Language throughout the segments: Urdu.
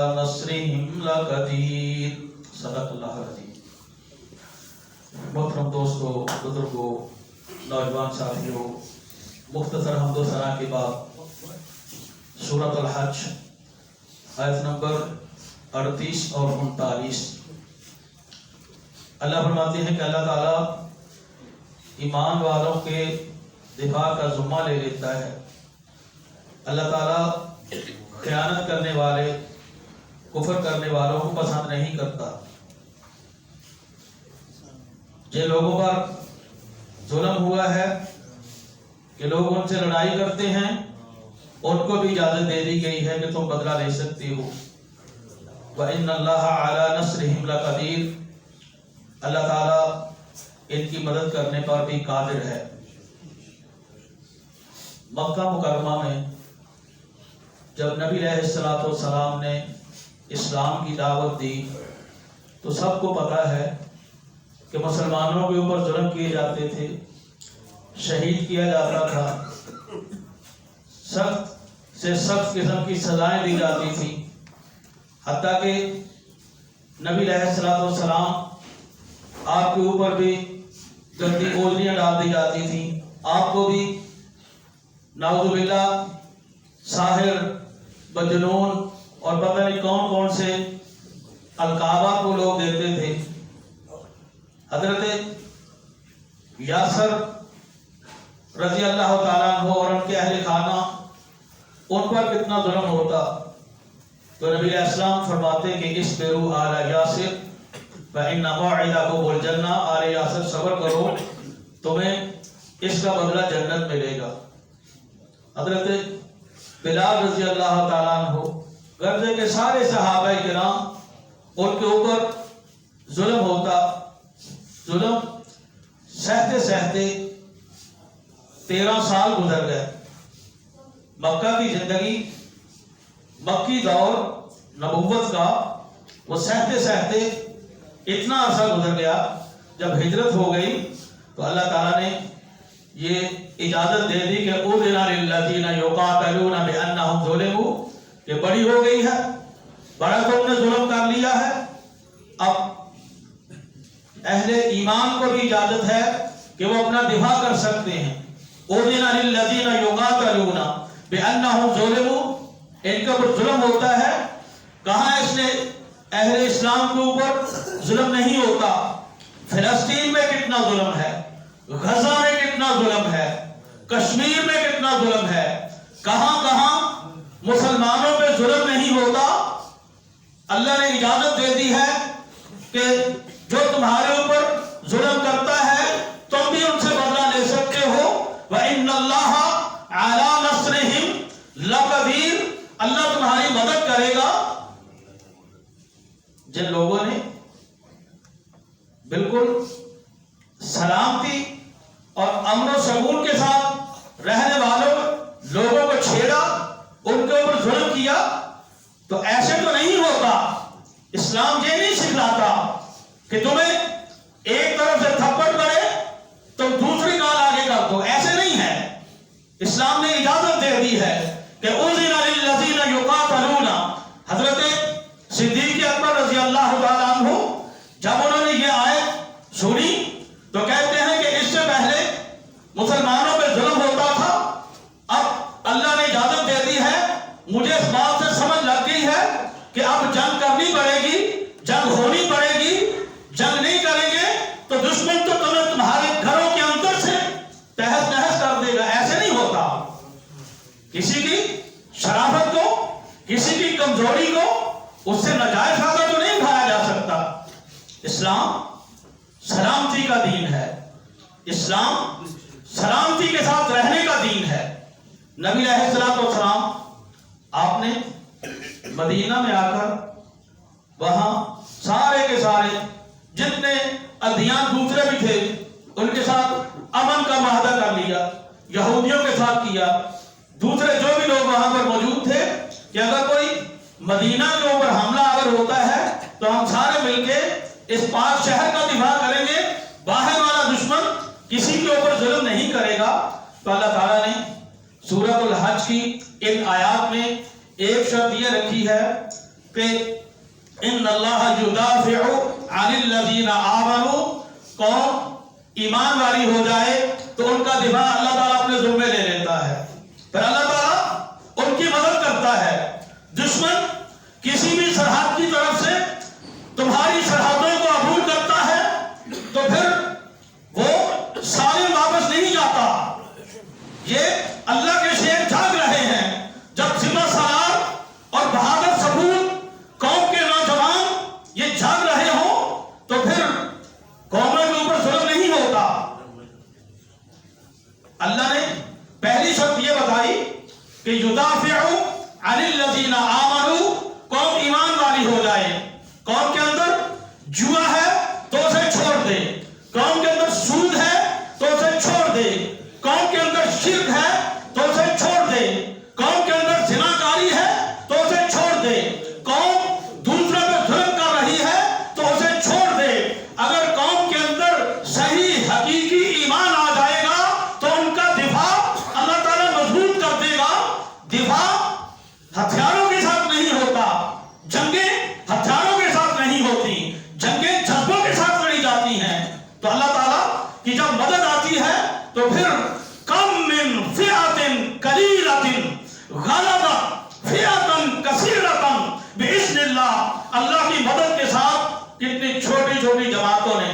نصرہم لقدیر۔ صدق اللہ العظیم۔ محترم دوستو، بزرگوں، نوجوان ساتھیوں، مختصر حمد و ثنا کے بعد سورۃ الحج آیت نمبر 38 اور 39 اللہ فرماتے ہیں کہ اللہ تعالیٰ ایمان والوں کے دفاع کا ذمہ لے لیتا ہے۔ اللہ تعالیٰ خیانت کرنے والے، کفر کرنے والوں کو پسند نہیں کرتا۔ جن لوگوں پر ظلم ہوا ہے کہ لوگ ان سے لڑائی کرتے ہیں، ان کو بھی اجازت دے دی گئی ہے کہ تم بدلہ لے سکتے ہو۔ وَإِنَّ اللَّهَ عَلَى نَصْرِهِمْ لَقَدِيرٌ، اللہ تعالیٰ ان کی مدد کرنے پر بھی قادر ہے۔ مکہ مکرمہ میں جب نبی علیہ السلام نے اسلام کی دعوت دی تو سب کو پتہ ہے کہ مسلمانوں کے اوپر ظلم کیے جاتے تھے، شہید کیا جاتا تھا، سخت سے سخت قسم کی سزائیں دی جاتی تھیں، حتیٰ کہ نبی علیہ السلام آپ کے اوپر بھی گندی گولیاں ڈال دی جاتی تھیں، آپ کو بھی نعوذ باللہ ساحر، مجنون اور پتہ نہیں کون کون سے القابات کو لوگ دیتے تھے۔ حضرت یاسر رضی اللہ تعالیٰ عنہ اور ان کے اہل خانہ، ان پر کتنا ظلم ہوتا، تو نبی علیہ السلام فرماتے کہ اصبروا آل یاسر فإن موعدکم الجنہ، آل یاسر صبر کرو، تمہیں اس کا بدلہ جنت ملے گا۔ حضرت بلال رضی اللہ تعالیٰ عنہ، غرضے کے سارے صحابہ کرام، ان کے اوپر ظلم ہوتا، ظلم سہتے سہتے 13 سال گزر گئے۔ مکہ کی زندگی، مکی دور نبوت کا، وہ سہتے سہتے اتنا عرصہ گزر گیا۔ جب ہجرت ہو گئی تو اللہ تعالیٰ نے یہ اجازت دے دی کہ اُذِنَ لِلَّذِينَ يُقَاتَلُونَ بِأَنَّهُمْ ظُلِمُوا، کہ بڑی ہو گئی ہے، بڑا تم نے ظلم کر لیا ہے۔ اب اہل ایمان کو بھی اجازت ہے کہ وہ اپنا دفاع کر سکتے ہیں۔ اُذِنَ لِلَّذِينَ يُقَاتَلُونَ بِأَنَّهُمْ ظُلِمُوا، ان کے اوپر ظلم ہوتا ہے۔ کہاں اس نے اہل اسلام کے اوپر ظلم نہیں ہوتا؟ فلسطین میں کتنا ظلم ہے، غزہ میں کتنا ظلم ہے، کشمیر میں کتنا ظلم ہے، کہاں کہاں مسلمانوں پہ ظلم نہیں ہوتا۔ اللہ نے اجازت دے دی ہے کہ جو تمہارے اوپر ظلم کرتا ہے تم بھی ان سے بدلہ لے سکتے ہو۔ وَإِنَّ اللَّهَ عَلَى نَصْرِهِمْ لَقَدِيرٌ، اللہ تمہاری مدد کرے گا۔ جن لوگوں نے بالکل سلامتی اور امن و سکون کے ساتھ رہنے والوں لوگوں کو چھیڑا، ان کے اوپر ظلم کیا، تو ایسے تو نہیں ہوتا۔ اسلام یہ نہیں سکھلاتا کہ تمہیں ایک طرف سے تھپڑ پڑے تم دوسری کال آگے کر دو، ایسے نہیں ہے۔ اسلام نے اجازت دے دی ہے کہ اُذِنَ لِلَّذِينَ يُقَاتَلُونَ۔ حضرت صدیق اکبر رضی اللہ تعالیٰ عنہ جب انہوں نے یہ آیت سنی تو کہتے ہیں کہ اس سے پہلے مسلمانوں پہ ظلم ہوتا تھا، اب اللہ نے اجازت دے دی ہے۔ مجھے اس بات سے سمجھ لگ گئی ہے کہ اب جنگ کرنی پڑے گی، جنگ ہونی پڑے گی۔ جنگ نہیں کریں گے تو دشمن تو تمہیں تمہارے گھروں کے اندر سے تہس نہس کر دے گا۔ ایسے نہیں ہوتا۔ کسی کی شرافت کو، کسی کی کمزوری کو، اس سے ناجائز فائدہ تو نہیں اٹھایا جا سکتا۔ اسلام سلامتی کا دین ہے، اسلام سلامتی کے ساتھ رہنے کا دین ہے۔ نبی علیہ السلام آپ نے مدینہ میں آ کر وہاں سارے کے سارے جتنے ادیان دوسرے بھی تھے ان کے ساتھ امن کا معاہدہ کر لیا، یہودیوں کے ساتھ کیا، دوسرے جو بھی لوگ وہاں پر موجود تھے کہ اگر کوئی مدینہ کے اوپر حملہ اگر ہوتا ہے تو ہم سارے مل کے اس پاک شہر کا دفاع کریں گے، باہر والا دشمن کسی کے اوپر ظلم نہیں کرے گا۔ تو اللہ تعالیٰ نے سورۃ الحج کی ان آیات میں ایک شرط یہ رکھی ہے کہ ان اللہ یدافع عن الذین آمنوا، قوم ایمان والی ہو جائے تو ان کا دفاع اللہ تعالیٰ اپنے ذمے لے لیتا ہے، پھر اللہ تعالیٰ ان کی مدد کرتا ہے۔ دشمن کسی بھی سرحد کی طرف سے تمہاری سرحدوں کو عبور کرتا ہے تو پھر وہ سالم واپس نہیں جاتا۔ یہ اللہ کے شیر جاگ رہے ہیں، جب ذمہ سالار اور بہادر ثبوت قوم کے نوجوان یہ جاگ رہے ہوں تو پھر قوموں کے اوپر ظلم نہیں ہوتا۔ اللہ نے پہلی شرط یہ بتائی کہ یدافع عن الذین آمنوا، قوم ایمان والی ہو جائے۔ قوم کے اندر جوا ہے تو اسے چھوڑ دے، قوم کے اندر سود ہے تو اسے چھوڑ دے، قوم کے اندر شرک ہے تو اسے چھوڑ دے، قوم کے اندر زناکاری ہے تو اسے چھوڑ دے، قوم دوسروں پہ ظلم کر رہی ہے تو اسے چھوڑ دے۔ اگر قوم کے اندر صحیح حقیقی ایمان آ جائے گا تو ان کا دفاع اللہ تعالیٰ مضبوط کر دے گا۔ دفاع ہتھیاروں کے ساتھ نہیں ہوتا، جنگیں ہتھیاروں کے ساتھ نہیں ہوتی، جنگیں جذبوں کے ساتھ لڑی جاتی ہیں۔ تو اللہ تعالیٰ کی جب مدد آتی ہے تو پھر کم من فئۃ قلیلۃ غلبت فئۃ کثیرۃ باذن اللہ، اللہ کی مدد کے ساتھ کتنی چھوٹی چھوٹی جماعتوں نے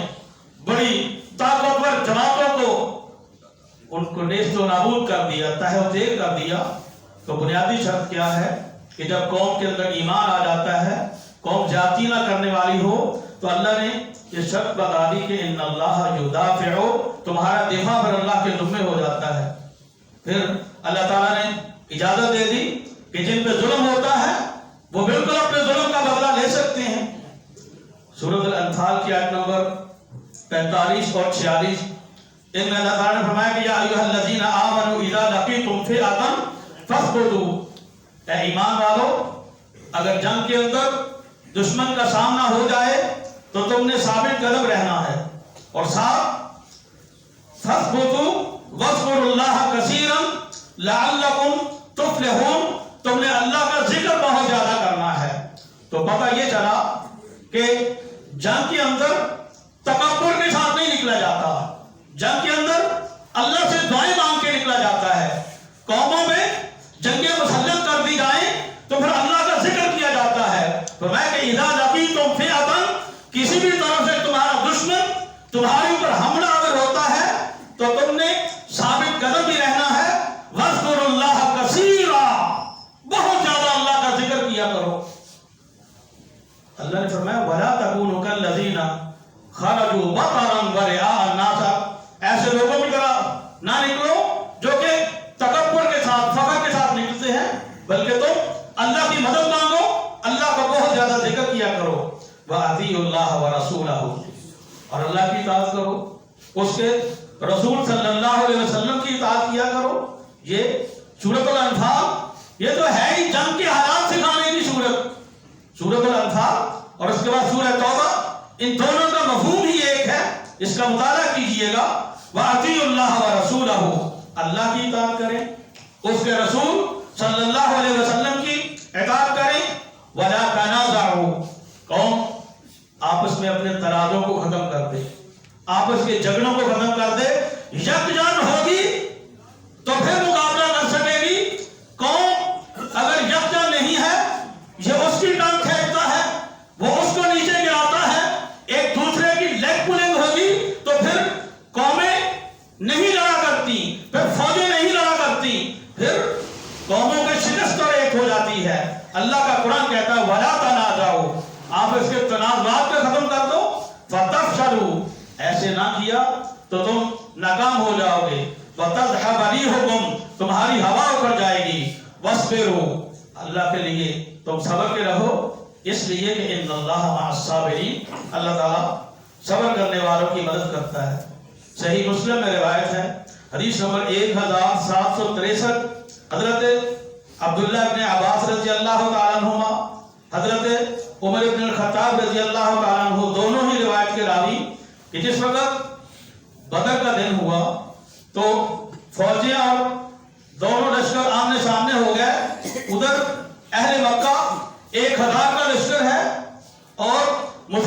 بڑی طاقتور جماعتوں کو ان کو نیست و نابود کر دیا، تہہ و تیغ کر دیا۔ تو بنیادی شرط کیا ہے کہ جب قوم کے اندر ایمان آ جاتا ہے، قوم جاتی نہ کرنے والی ہو، تو اللہ نے یہ شرط بتا دی کہ ان اللہ یدافع، تمہارا دفاع پر اللہ کے ذمے ہو جاتا ہے۔ پھر اللہ تعالیٰ نے اجازت دے دی کہ جن پہ ظلم ہوتا ہے وہ بالکل اپنے ظلم کا بدلہ لے سکتے ہیں۔ سورۃ الانفال کی آیت نمبر 45 اور 46 ان میں اللہ تعالیٰ نے فرمایا کہ یا ایھا الذین آمنوا اذا لقیتم فئۃ فاثبتوا، اے ایمان والو اگر جنگ کے اندر دشمن کا سامنا ہو جائے تو تم نے ثابت قدم رہنا ہے، اور ساتھ فاثبتوا واذکروا اللہ کثیرا لعلکم تفلحون، تم نے اللہ کا ذکر بہت زیادہ کرنا ہے۔ تو پتہ یہ چلا کہ جنگ کے اندر تکبر کے ساتھ نہیں نکلا جاتا، جنگ کے اندر اللہ سے دعائیں مانگ کے نکلا جاتا ہے۔ قوموں میں جنگیں مسلط کر دی جائیں تو پھر اللہ کا ذکر کیا جاتا ہے۔ فرمایا کہ اذا لقیتم فئۃ، کسی بھی طرف سے تمہارا دشمن تمہارے اوپر حملہ آور ہوتا ہے تو تم نے ثابت قدم بھی رہنا ہے۔ واذکروا اللہ کثیرا، بہت زیادہ اللہ کا ذکر کیا کرو۔ اللہ نے فرمایا ولا تکونوا کالذین خرجوا بطرا ورئاء الناس، ایسے لوگوں کی طرح نہ نکلو جو کہ تکبر کے ساتھ فخر کے ساتھ نکلتے ہیں، بلکہ تم اللہ کی مدد مانگو، اللہ کا بہت زیادہ ذکر کیا کرو۔ وَأَطِیعُوا اللَّهَ وَرَسُولَهُ، اور اللہ کی اطاعت کرو، اس کے رسول صلی اللہ علیہ وسلم کی اطاعت کیا کرو۔ یہ سورۃ الانفال یہ تو ہے ہی جنگ کے حالات سکھانے کی سورت، سورۃ الانفال اور اس کے بعد سورہ توبہ، ان دونوں کا مفہوم ہی ایک ہے، اس کا مطالعہ کیجئے گا۔ وَأَطِیعُوا اللَّهَ وَرَسُولَهُ، اللہ کی اطاعت کریں، اس کے رسول صلی اللہ علیہ وسلم کی اطاعت کریں۔ وَلَا تَنَازَعُوا، قوم آپس میں اپنے تنازع کو ختم کر دے، آپس کے جھگڑوں کو ختم کر دے، یکجان ہوگی تو پھر مقابلہ کر سکے گی۔ قوم اگر یکجان نہیں ہے، یہ اس کی ٹانگ کھینچتا ہے، وہ اس کو نیچے گراتا ہے، ایک دوسرے کی لیگ پولنگ ہوگی تو پھر قومیں نہیں لڑا کرتی، پھر فوجیں نہیں لڑا کرتی، پھر قوموں کی شکست اور ایک ہو جاتی ہے۔ اللہ کا قرآن کہتا ہے وَلَا تَنَازَعُوا، آپ اس کے تنازعات کو ختم کر دو۔ فَتَفْشَلُوا، ایسے نہ کیا تو تم ناکام ہو جاؤ گے۔ وَتَذْهَبَ رِيحُكُمْ، تمہاری ہوا اکھڑ جائے گی۔ وَاصْبِرُوا، اللہ کے لیے تم صبر کے رہو، اس لیے کہ ان اللہ مع الصابرین، اللہ تعالیٰ صبر کرنے والوں کی مدد کرتا ہے۔ صحیح مسلم میں روایت ہے، حدیث نمبر 1763، حضرت عبداللہ ابن عباس رضی اللہ تعالیٰ عنہما، حضرت عمر ابن الخطاب رضی اللہ تعالیٰ عنہ، دونوں ہی روایت کے راوی، کہ جس وقت بدر کا دن ہوا تو فوجیں اور دونوں لشکر آمنے سامنے ہو گئے۔ ادھر اہل مکہ 1000 کا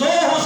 2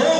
2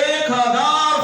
1000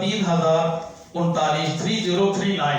3039,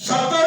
70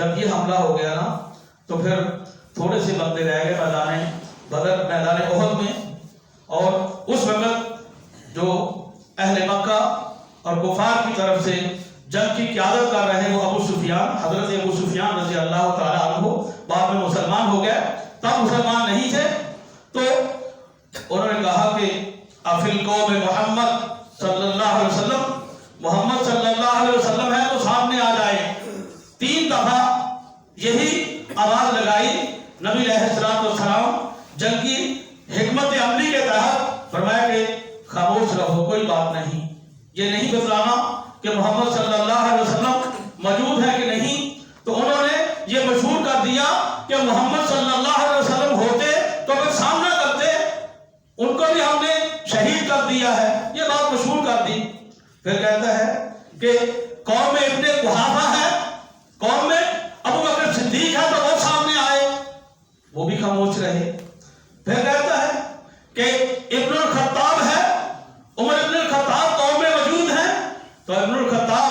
جب یہ حملہ ہو گیا نا تو پھر تھوڑے سے بندے رہ گئے میدان احد میں، اور اس وقت جو اہل مکہ اور کفار کی طرف سے جنگ کی قیادت کر رہے وہ ابو سفیان، حضرت ابو سفیان رضی اللہ تعالیٰ عنہ بعد میں مسلمان ہو گئے، تب مسلمان نہیں تھے، تو انہوں نے کہا کہ افی القوم محمد صلی اللہ علیہ وسلم، محمد صلی اللہ علیہ وسلم ہے تو سامنے آ جائے۔ 3 دفعہ یہی آواز لگائی نبی علیہ السلام، جنگ کی حکمت عملی کے تحت فرمایا کہ خاموش رہو، کوئی بات نہیں، یہ نہیں بتلانا کہ محمد صلی اللہ علیہ وسلم موجود ہے کہ نہیں۔ تو انہوں نے یہ مشہور کر دیا کہ محمد صلی اللہ علیہ وسلم ہوتے تو پھر سامنا کرتے، ان کو بھی ہم نے شہید کر دیا ہے، یہ بات مشہور کر دی۔ پھر کہتا ہے کہ قوم میں ابن قحافہ ہے، قوم میں ابو بکر صدیق ہے تو وہ سامنے آئے، وہ بھی خاموش رہے۔ پھر کہتا ہے کہ ابن الخطاب ہے، عمر ابن الخطاب قوم میں موجود ہیں، تو ابن الخطاب،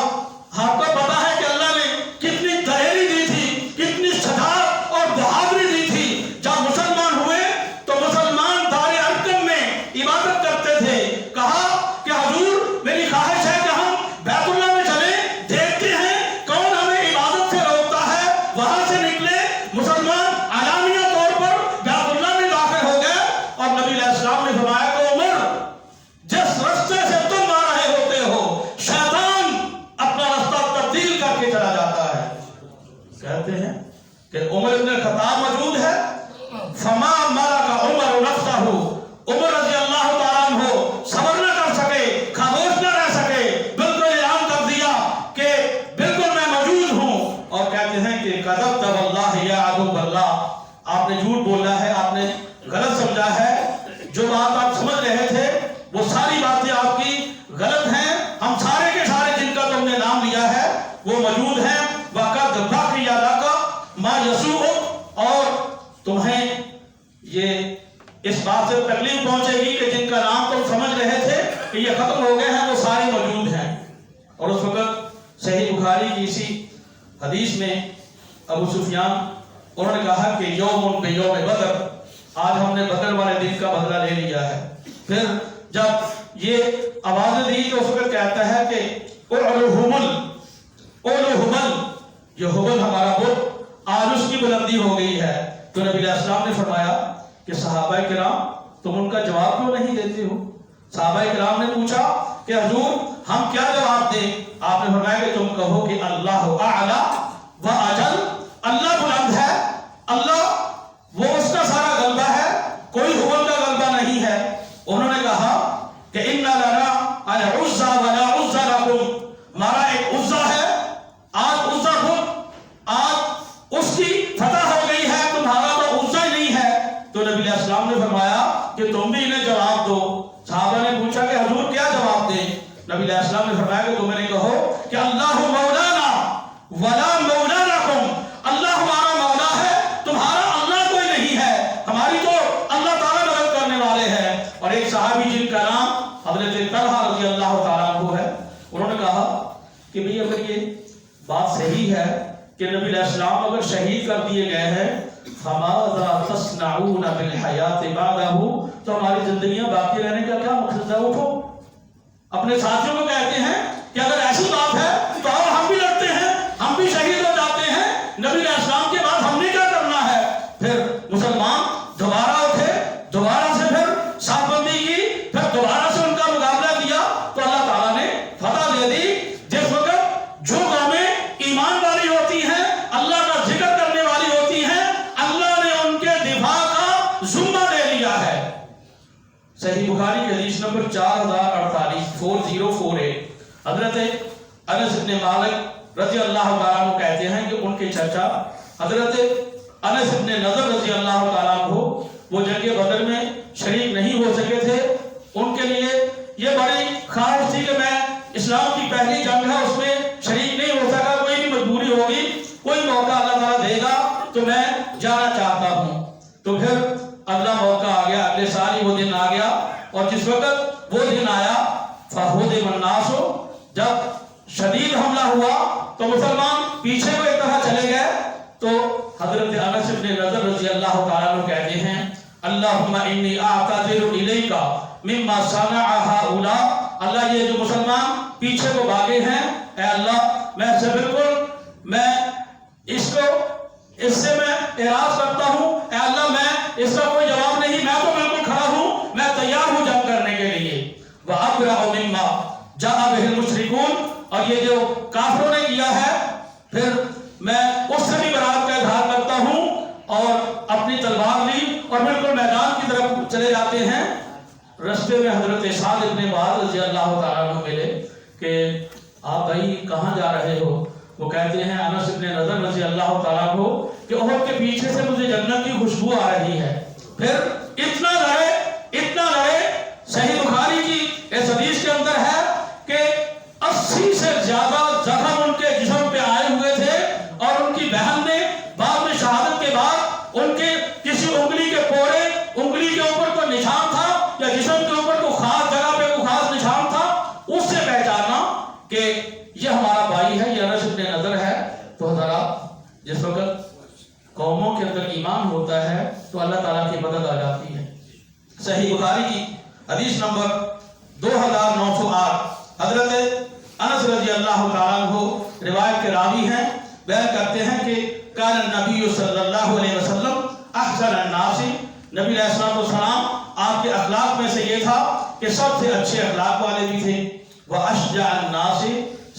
آپ کو پتا ہے کہ اللہ نے کتنی دلیری دی تھی، کتنی شجاعت اور بہادری دی تھی۔ جب مسلمان ہوئے تو مسلمان دار ارقم میں عبادت کرتے تھے، کہا کہ حضور میری خواہش ہے کہ ہم بیت اللہ میں چلیں، دیکھتے ہیں کون ہمیں عبادت سے روکتا ہے۔ وہاں سے نکلے مسلمان، علانیہ طور پر بیت اللہ میں داخل ہو گئے، اور نبی علیہ السلام نے فرمایا کہ عمر، جس رستے سے تم آ رہے ہوتے ہو شیطان اپنا رستہ تبدیل کر کے چلا جاتا ہے۔ کہتے ہیں کہ عمر ابن الخطاب موجود ہے، فما ملک عمر نفسہ، عمر رضی اللہ تعالیٰ عنہ صبر نہ کر سکے، خاموش نہ رہ سکے، بالکل اعلان کر دیا کہ بالکل میں موجود ہوں۔ اور کہتے ہیں کہ کذبت واللہ یا عدو اللہ، آپ نے جھوٹ بولا ہے، آپ نے غلط سمجھا ہے، جو بات آپ سمجھ رہے تھے وہ ساری باتیں آپ کی غلط ہیں، ہم سارے کے سارے جن کا تم نے نام لیا ہے وہ موجود ہیں۔ وَقَدْ بَقِيَ لَكَ مَا يَسُوءُكَ، اور تمہیں یہ اس بات سے تکلیف پہنچے گی کہ جن کا نام تم سمجھ رہے تھے کہ یہ ختم ہو گئے ہیں وہ سارے موجود ہیں۔ اور اس وقت صحیح بخاری کی اسی حدیث میں ابو سفیان انہوں نے کہا کہ یوم بیوم بدر، آج ہم نے بدر والے دن کا بدلہ لے لیا ہے۔ پھر جب یہ آوازیں دی تو اس وقت کہتا ہے کہ اولو حبل، یہ حبل ہمارا بت، آج اس کی بلندی ہو گئی ہے۔ تو نبی علیہ السلام نے فرمایا کہ صحابہ کرام تم ان کا جواب کیوں نہیں دیتے ہو؟ صحابہ کرام نے پوچھا کہ حضور ہم کیا جواب دیں؟ آپ نے فرمایا کہ تم کہو کہ اللہ اعلی و اجل، اللہ بلند ہے، اللہ وہ اس کا سارا غلبہ ہے، کوئی حبل کا غلبہ نہیں ہے۔ انہوں نے کہا کہ ان لنا العزى ولا عزى لكم، ہمارا ایک عزا ہے، آج عزا خود آج اس کی فتح ہو گئی ہے، تمہارا تو عزا ہی نہیں ہے۔ تو نبی علیہ السلام نے فرمایا کہ تم بھی انہیں جواب دو۔ صحابہ نے پوچھا کہ حضور کیا جواب دیں؟ نبی علیہ السلام نے فرمایا کہ تم انہیں کہو کہ اللہ مولانا ولا مولا لکم، اللہ ہمارا مولا ہے، تمہارا اللہ کوئی نہیں ہے، ہماری تو اللہ تعالیٰ مدد کرنے والے ہیں۔ اور ایک صحابی جن کا نام حضرت طلحہ رضی اللہ تعالیٰ عنہ ہے، انہوں نے کہا کہ بھئی اگر یہ بات صحیح ہے کہ نبی علیہ السلام اگر شہید کر دیے گئے ہیں، فَمَاذَا تَصْنَعُونَ بِالْحَيَاةِ بَعْدَهُ، تو ہماری زندگیاں باقی رہنے کا کیا مقصد ہے؟ اٹھو، اپنے ساتھیوں کو کہتے ہیں کہ اگر ایسی بات ہے تو آؤ ہم بھی لڑتے ہیں، ہم بھی شہید ہو جاتے ہیں، نبی علیہ السلام کے بعد ہم نے کیا کرنا ہے؟ پھر مسلمان دوبارہ اٹھے، دوبارہ سے پھر صاف بندی کی، پھر دوبارہ سے ان کا مقابلہ کیا، تو اللہ تعالیٰ نے فتح دے دی۔ جس وقت جو قومیں ایمان والی ہوتی ہیں، اللہ کا ذکر کرنے والی ہوتی ہیں، اللہ نے ان کے دفاع کا ذمہ لے لیا ہے۔ صحیح بخاری کی حدیث نمبر 4048 حضرت انس بن مالک رضی اللہ تعالیٰ عنہ کہتے ہیں کہ ان کے چچا حضرت انس بن نضر رضی اللہ تعالیٰ عنہ وہ جنگ بدر میں شریک نہیں ہو سکے تھے، ان کے لیے یہ بڑی خواہش تھی کہ میں اسلام کی پہلی جنگ ہے اس میں شریک نہیں ہو سکا، کوئی بھی مجبوری ہوگی، کوئی موقع اللہ تعالیٰ دے گا تو میں جانا چاہتا ہوں۔ تو پھر اگلا موقع آ گیا، اگلے سال ہی وہ دن آ گیا، اور جس وقت وہ دن آیا فَهُدِمَ النَّاسُ، جب شدید حملہ ہوا تو مسلمان پیچھے کو ایک طرح چلے گئے، تو حضرت انس بن نضر رضی اللہ تعالیٰ عنہ کہتے ہیں اللہم انی اعتذر الیک مما صنع ہؤلاء، اللہ یہ جو مسلمان پیچھے کو بھاگے ہیں، اے اللہ میں سے بالکل اس سے میں اعراض کرتا ہوں، اے اللہ میں اس کا کوئی جواب نہیں، میں تو بالکل کھڑا ہوں، میں تیار ہوں جنگ کرنے کے لیے۔ وَأَبْرَأُ مِمَّا جَاءَ بِهِ الْمُشْرِكُونَ، اور یہ جو کافروں نے کیا ہے پھر میں اس سے بھی برات کا اظہار کرتا ہوں، اور اپنی تلوار لی اور بالکل میدان کی طرف چلے جاتے ہیں۔ رستے میں حضرت سعد بن معاذ رضی اللہ تعالیٰ عنہ ملے کہ آپ بھائی کہاں جا رہے ہو؟ وہ کہتے ہیں انس بن نضر رضی اللہ تعالیٰ عنہ کہ احد کے پیچھے سے مجھے جنت کی خوشبو آ رہی ہے۔ پھر اتنا لڑے صحیح بخاری کی اس حدیث کے اندر ہے کہ 80 سے زیادہ زخم ان کے جسم پہ آئے ہوئے تھے، اور ان کی بہن نے بعد میں شہادت کے بعد ان کے کسی انگلی کے پورے، انگلی کے اوپر کوئی نشان تھا یا جسم کے اوپر کوئی خاص جگہ پہ کوئی خاص نشان تھا، اس سے پہچانا کہ یہ ہمارا بھائی ہے، یہ انس بن نضر ہے۔ تو ذرا جس وقت قوموں کے اندر ایمان ہوتا ہے تو اللہ تعالیٰ کی مدد آ جاتی ہے۔ صحیح بخاری کی حدیث نمبر 2908، حضرت انس رضی اللہ تعالیٰ عنہ روایت کے راوی ہیں، بیان کرتے ہیں کہ کان النبی صلی اللہ علیہ وسلم احسن الناس، نبی علیہ السلام آپ کے اخلاق میں سے یہ تھا کہ سب سے اچھے اخلاق والے بھی تھے۔ واشجع الناس،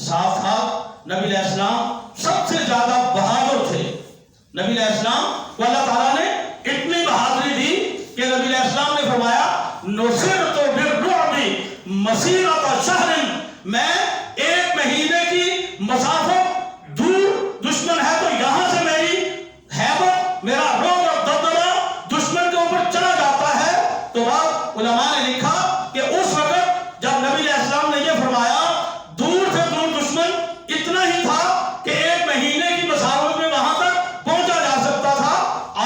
ساتھ ساتھ نبی علیہ السلام سب سے زیادہ بہادر تھے۔ نبی علیہ السلام کو اللہ تعالیٰ نے اتنی بہادری دی کہ نبی علیہ السلام نے فرمایا نصرت بالرعب مسیرۃ شہر، میں 1 مہینے کی مسافت دور دشمن ہے تو یہاں سے میری ہیبت، میرا رعب اور دبدبہ دشمن کے اوپر چلا جاتا ہے۔ تو بعد علماء نے لکھا کہ اس وقت جب نبی علیہ السلام نے یہ فرمایا دور سے دور دشمن اتنا ہی تھا کہ 1 مہینے کی مسافت میں وہاں تک پہنچا جا سکتا تھا،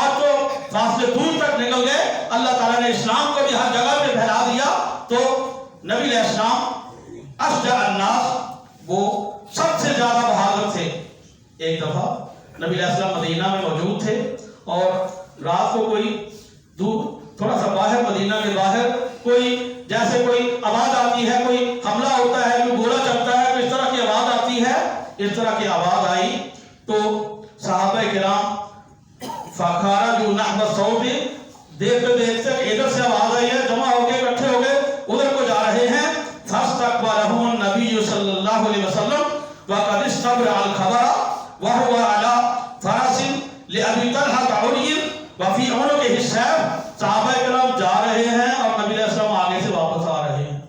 آج تو فاصلے دور تک نکل گئے۔ اللہ تعالیٰ نے اسلام کو بھی ہر جگہ پہ پھیلا دیا۔ تو نبی علیہ السلام اشجع الناس، وہ سب سے زیادہ بہادر تھے۔ ایک دفعہ نبی علیہ السلام مدینہ میں موجود تھے، اور رات کو کوئی دور تھوڑا سا باہر، مدینہ کے باہر کوئی جیسے کوئی آواز آتی ہے، کوئی حملہ ہوتا ہے، کوئی گولہ چلتا ہے، تو اس طرح کی آواز آتی ہے۔ اس طرح کی آواز آئی تو صحابہ کرام فخرجوا نحو الصوت، دیکھتے دیکھتے کہ ادھر سے آواز آئی ہے، جمع ہو گئے، اکٹھے ہو گئے، ادھر کو جا رہے ہیں۔ فاستقبلهم النبي صلی اللہ علیہ وسلم وقد استبرأ الخبر وهو على فرس لأبي طلحة عري وفي عنقه السيف، صحابہ کرام جا رہے ہیں اور نبی علیہ السلام آگے سے واپس آ رہے ہیں۔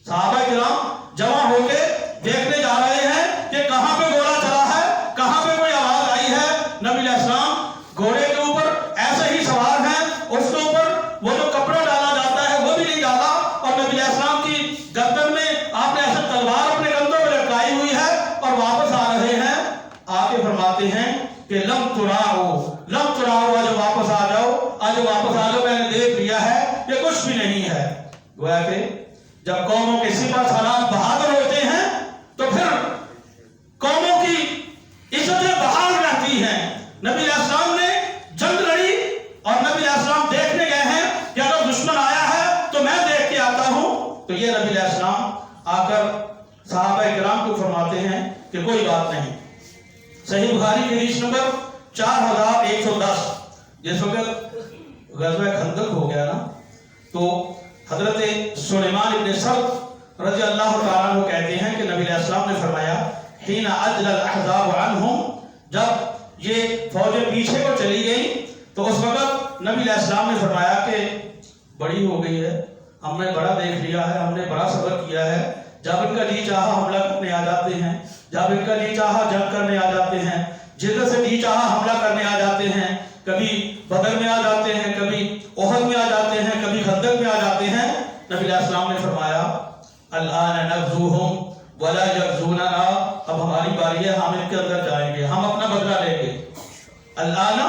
صحابہ کرام جمع ہو کے دیکھنے جا رہے ہیں کہ کہاں پہ گولہ چلا ہے، کہاں پہ کوئی آواز آئی ہے۔ نبی علیہ السلام گھوڑے کے اوپر ایسے ہی سوار ہیں، اس کے اوپر وہ جو کپڑا ڈالا جاتا ہے وہ بھی نہیں ڈالا، اور نبی علیہ السلام کی گردن میں آپ نے ایسے تلوار اپنے کندھوں پہ لٹکائی ہوئی ہے، اور واپس آ رہے ہیں۔ آگے فرماتے ہیں کہ لم تراؤ آج واپس آ جاؤ، آج واپس آ جاؤ، میں نے دیکھ لیا ہے یہ کچھ بھی نہیں ہے۔ گویا کہ جب قوموں کے سپہ سالار بہادر ہوتے ہیں تو پھر قوموں کی عزتیں بحال رہتی ہیں۔ نبی علیہ السلام نے جنگ لڑی، اور نبی علیہ السلام دیکھنے گئے ہیں کہ اگر دشمن آیا ہے تو میں دیکھ کے آتا ہوں۔ تو یہ نبی علیہ السلام آ کر صحابہ کرام کو فرماتے ہیں کہ کوئی بات نہیں۔ صحیح بخاری کی حدیث نمبر 4110، جس وقت غزوہ خندق ہو گیا نا، تو حضرت سلیمان ابن سرد رضی اللہ تعالیٰ عنہ کہتے ہیں کہ نبی علیہ السلام نے فرمایا حین عجل الاحزاب عنہم، جب یہ فوجیں پیچھے کو چلی گئی تو اس وقت نبی علیہ السلام نے فرمایا کہ بڑی ہو گئی ہے، ہم نے بڑا دیکھ لیا ہے، ہم نے بڑا صبر کیا ہے۔ جب ان کا جی چاہا حملہ کرنے آ جاتے ہیں، جب ان کا جی چاہا جنگ کرنے آ جاتے ہیں، جدھر سے جی چاہا حملہ کرنے آ جاتے ہیں، کبھی بدر میں آ جاتے ہیں، کبھی احد میں آ جاتے ہیں، کبھی خندق میں آ جاتے ہیں۔ نبی علیہ السلام نے فرمایا الآن نغزوہم ولا یغزوننا، اب ہماری باری ہے، ہم ان کے اندر جائیں گے، ہم اپنا بدلہ لیں گے۔ الآن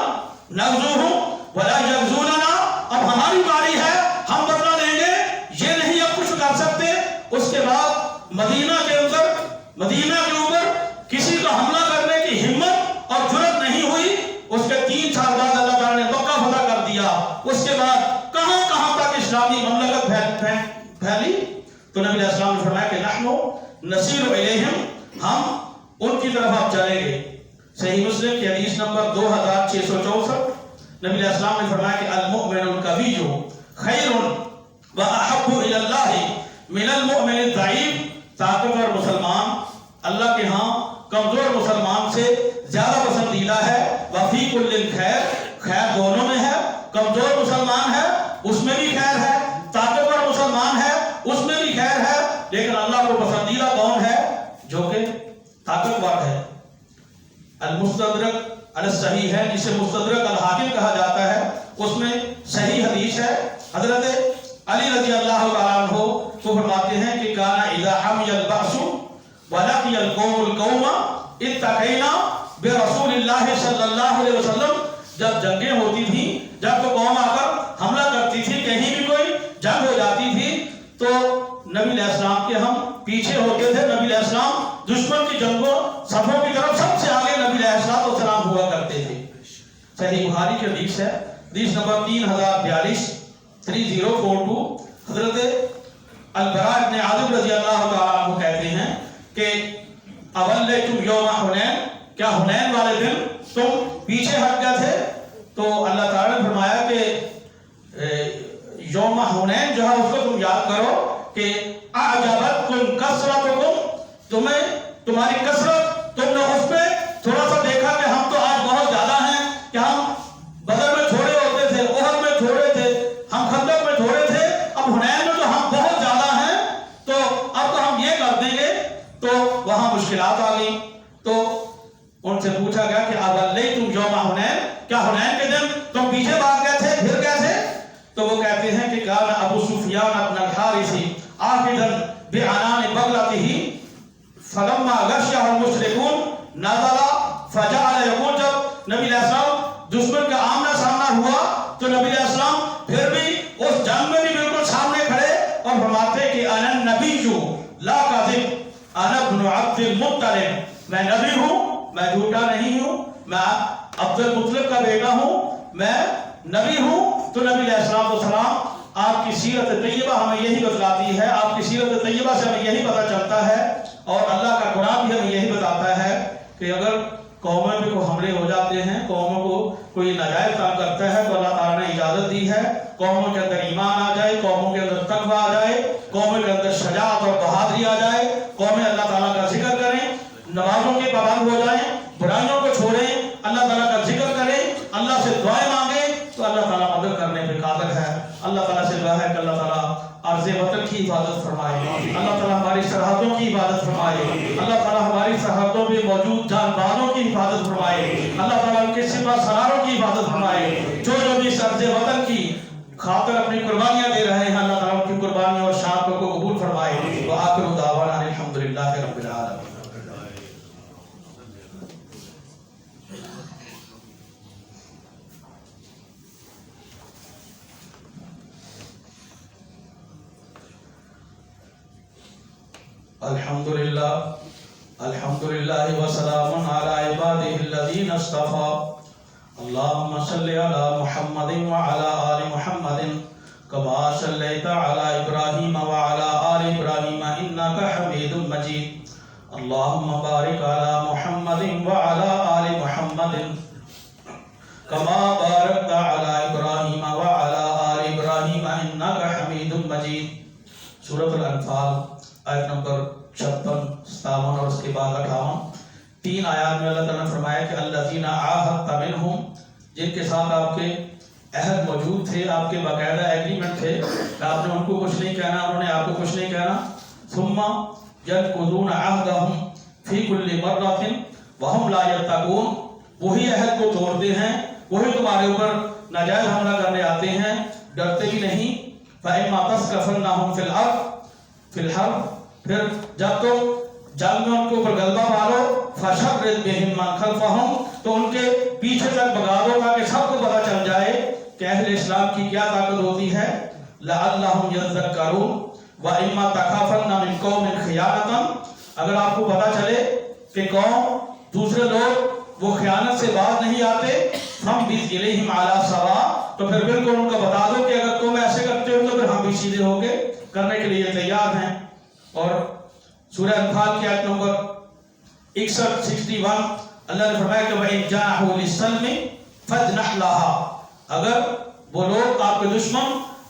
نغزوہم ولا یغزوننا، اب ہماری باری ہے، ہم بدلہ لیں گے، یہ نہیں اب کچھ کر سکتے۔ اس کے بعد مدینہ کے اندر پھیلی تو نبی علیہ السلام نے فرمایا کہ نحنو نسیر الیہم، ہم ان کی طرف اب چلیں گے۔ صحیح مسلم کی حدیث نمبر 2664، نبی علیہ السلام نے فرمایا کہ المؤمن القوی خیر واحب الی اللہ من المؤمن الضعیف، طاقتور مسلمان اللہ کے ہاں کمزور مسلمان سے زیادہ پسندیدہ ہے۔ وفی کل خیر، خیر دونوں میں ہے، کمزور مسلمان ہے اس میں بھی خیر ہے، طاقتور مسلمان ہے اس میں بھی خیر ہے، لیکن اللہ کو پسندیدہ کون ہے؟ جو کہ طاقتور ہے۔ المستدرک علی الصحیح ہے، جسے مستدرک الحاکم کہا جاتا ہے، اس میں صحیح حدیث ہے۔ حضرت علی رضی اللہ تعالیٰ عنہ کو فرماتے ہیں کہ کانا اذا حمی البعث ولقی القوم القوم اتقینا برسول اللہ صلی اللہ علیہ وسلم، جب جنگیں ہوتی تھیں، جب تو قوم آ کر حملہ کرتی تھی، کہیں بھی کوئی جنگ ہو جاتی تھی تو نبی علیہ السلام کے ہم پیچھے ہوتے تھے۔ نبی علیہ السلام دشمن کی جنگوں صفوں کی طرف سب سے آگے نبی علیہ السلام ہوا کرتے تھے۔ صحیح بخاری کی حدیث ہے، حدیث نمبر 3042، حضرت البراء بن عازب رضی اللہ تعالیٰ عنہ کہتے ہیں کہ اولیتم یوم حنین، کیا حنین والے دن تم پیچھے ہٹ گئے تھے؟ تو اللہ تعالیٰ نے فرمایا کہ یوم حنین جو ہے اس کو تم یاد کرو کہ اعجبتکم کثرتکم، تمہیں تمہاری کثرت، تم نے اس پہ تھوڑا سا دیکھا کہ ہم تو آج بہت زیادہ ہیں، کہ ہم بدر میں تھوڑے ہوتے تھے، احد میں تھوڑے تھے، ہم خندق میں تھوڑے تھے، اب حنین میں تو ہم بہت زیادہ ہیں، تو اب تو ہم یہ کر دیں گے، تو وہاں مشکلات آ گئی۔ تو ان سے پوچھا گیا کہ اولیتم یوم حنین، کیا حنین کے دن تم پیچھے بھاگ گئے تھے، پھر گئے تھے؟ تو وہ کہتے ہیں کہ کان ابو سفیان ابن الحارث آخذا بعنان بغلته فلما غشیہ المشرکون نزل فجعل یقول، جب نبی علیہ السلام دشمن کا آمنا سامنا ہوا تو نبی علیہ السلام پھر بھی اس جنگ میں بھی بالکل سامنے کھڑے اور فرماتے کہ انا النبی لا کاذب انا ابن عبد المطلب، میں نبی ہوں، میں جھوٹا نہیں ہوں، میں عبد المطلب کا بیٹا ہوں، میں نبی ہوں۔ تو نبی علیہ السلام آپ کی سیرت طیبہ ہمیں یہی بتلاتی ہے، آپ کی سیرت طیبہ سے ہمیں یہی پتہ چلتا ہے، اور اللہ کا قرآن بھی ہمیں یہی بتاتا ہے کہ اگر قوموں پہ کوئی حملے ہو جاتے ہیں، قوموں کو کوئی ناجائز کام کرتا ہے، تو اللہ تعالیٰ نے اجازت دی ہے قوموں کے اندر ایمان آ جائے، قوموں کے اندر تقویٰ آ جائے، قوموں کے اندر شجاعت اور بہادری آ جائے، قومیں اللہ تعالیٰ کا ذکر کریں، نمازوں کے پابند ہو جائیں، برائیوں کو چھوڑیں، اللہ تعالیٰ کا ذکر کریں، اللہ سے دعائیں مانگیں، تو اللہ تعالیٰ مدد کرنے پہ قادر ہے۔ اللہ تعالیٰ سے دعا ہے کہ اللہ تعالیٰ عرض وطن کی حفاظت فرمائے، اللہ تعالیٰ ہماری سرحدوں کی حفاظت فرمائے، اللہ تعالیٰ ہماری سرحدوں پہ موجود جان بازوں کی حفاظت فرمائے، اللہ تعالیٰ ان کے سپہ سالاروں کی حفاظت فرمائے، جو بھی اس عرض وطن کی خاطر اپنی قربانیاں دے رہے ہیں، اللہ تعالیٰ ان کی قربانیوں اور شہادتوں کو قبول فرمائے۔ وآخر دعوانا الحمدللہ رب العالمین۔ الحمدللہ الحمدللہ وسلام علی عبادہ الذین اصطفى، اللہم صلی علی محمد وعلی آل محمد کما صلیت علی ابراہیم وعلی آل ابراہیم انک حمید مجید، اللہم بارک علی محمد وعلی آل محمد کما بارکت علی ابراہیم وعلی آل ابراہیم انک حمید مجید۔ سورۃ الانفال آیت نمبر 56، 57 اور اس کے بعد 58، 3 آیات میں اللہ تعالیٰ نے فرمایا کہ الذین عاہدت منہم، جن کے ساتھ آپ کے عہد موجود تھے، آپ کے باقاعدہ ایگریمنٹ تھے کہ آپ نے ان کو کچھ نہیں کہنا، انہوں نے آپ کو کچھ نہیں کہنا، ثم ینقضون عہدہم فی کل مرۃ وہم لا یتقون، وہی عہد کو توڑتے ہیں، وہی تمہارے اوپر ناجائز حملہ کرنے آتے ہیں، ڈرتے بھی نہیں۔ فإما تثقفنہم فی الارض فی الحرب، پھر جب تم جنگ میں ان کے اوپر غلبہ پالو، فشرد بہم من خلفہم، تو ان کے پیچھے تک بھگا دو تاکہ سب کو پتہ چل جائے کہ اہل اسلام کی کیا طاقت ہوتی ہے۔ لعلہم یذکرون وإما تخافن من قوم خیانۃ، اگر آپ کو پتہ چلے کہ قوم دوسرے لوگ وہ خیانت سے باز نہیں آتے، فامبز الیہم علی سواء، تو پھر بالکل ان کو بتا دو کہ اگر تم ایسے کرتے ہو تو پھر ہم بھی سیدھے ہو کے کرنے کے لیے تیار ہیں۔ اور سورہ انفال کی آیت نمبر 61 اللہ نے فرمایا کہ وَإِن جَاءَهُ لِلسَّلْمِ فَاجْنَحْ لَهَا، اگر وہ لوگ آپ کے دشمن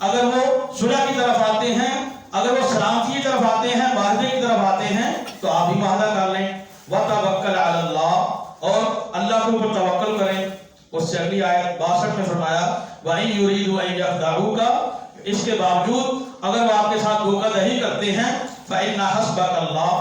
اگر وہ صلح کی طرف آتے ہیں، اگر وہ سلامتی کی طرف آتے ہیں، معاہدے کی طرف آتے ہیں تو آپ بھی معاہدہ کر لیں۔ وَتَوَكَّلْ عَلَى اللَّهِ، اور اللہ کے اوپر توکل کریں۔ اس سے اگلی آیت 62 میں فرمایا وَإِن يُرِيدُوا أَن يَخْدَعُوكَ، اس کے باوجود اگر وہ آپ کے ساتھ دھوکہ دہی کرتے ہیں فَإِنَّ حَسْبَكَ اللَّهُ،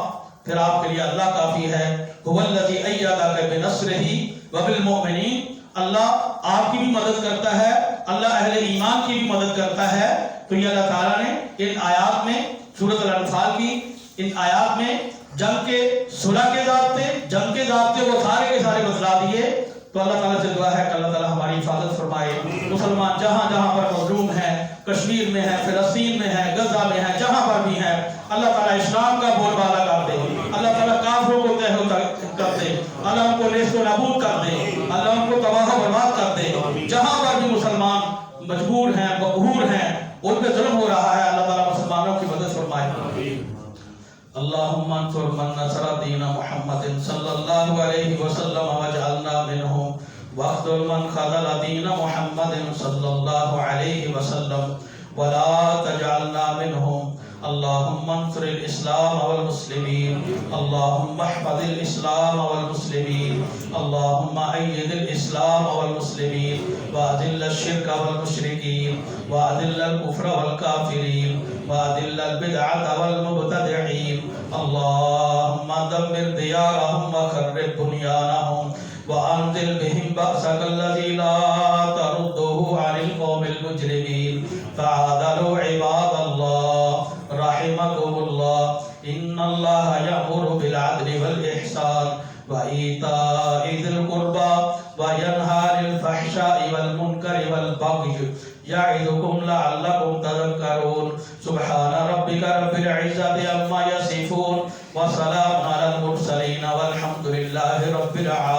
پھر آپ کے لیے اللہ کافی ہے۔ هُوَ الَّذِي أَيَّدَكَ بِنَصْرِهِ وَبِالْمُؤْمِنِينَ، اللہ آپ کی بھی مدد کرتا ہے، اللہ اہل ایمان کی بھی مدد کرتا ہے۔ تو یہ اللہ تعالیٰ نے ان آیات میں، سورۃ الانفال کی ان آیات میں جنگ کے صلح کے ضابطے، جنگ کے ضابطے وہ سارے کے سارے بتلا دیے۔ تو اللہ تعالیٰ سے دعا ہے کہ اللہ تعالیٰ ہماری حفاظت فرمائے۔ مسلمان جہاں جہاں پر مظلوم ہیں، کشمیر میں ہے، فلسطین میں ہے، غزہ میں ہے، جہاں پر بھی ہے، اللہ تعالیٰ اسلام کا بول بالا کر دے، اللہ تعالیٰ کافروں کو تہو کر دے، اللہ ان کو نیست و نابود کر دے، اللہ ان کو تباہ و برباد کر دے۔ جہاں پر بھی مسلمان مجبور ہیں، مقہور ہیں، ان پہ ظلم ہو رہا ہے، اللہ تعالیٰ مسلمانوں کی مدد فرمائے۔ اللہم انصر من نصر دین محمد صلی اللہ علیہ وسلم واجعلنا منہم، واخذل من خذل دین محمد صلی اللہ علیہ وسلم ولا تجعلنا منہم۔ اللہم انصر الاسلام والمسلمین، اللہم احفظ الاسلام والمسلمین، اللہم اید الاسلام والمسلمین، واذل الشرک والمشرکین، واذل الکفر والکافرین، واذل البدعة والمبتدعین، اللہم دمر دیارہم وخرب بنیانہم، وانزل بہم بأسک الذی لا تردہ عن القوم المجرمین، فعادلوا عباد اللہ رحمكم اللہ، ان اللہ یأمر بالعدل والإحسان وإیتاء ذی القربى وینہی عن الفحشاء والمنکر والبغی یعظکم لعلکم تذکرون۔ سبحان ربک رب العزة عما یصفون وسلام علی المرسلین والحمد للہ رب العالمین۔